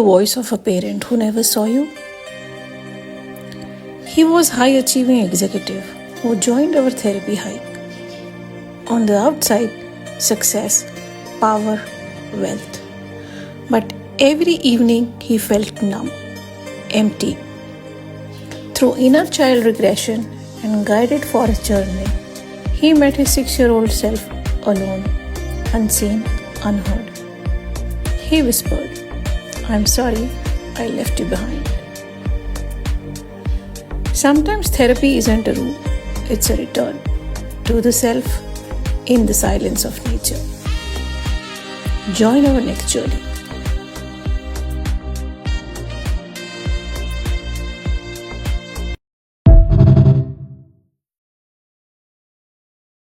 The voice of a parent who never saw you. He was high-achieving executive who joined our therapy hike. On the outside, success, power, wealth. But every evening he felt numb, empty. Through inner child regression and guided for a journey, he met his 6-year-old self alone, unseen, unheard. He whispered, "I'm sorry, I left you behind." Sometimes therapy isn't a room, it's a return to the self in the silence of nature. Join our next journey.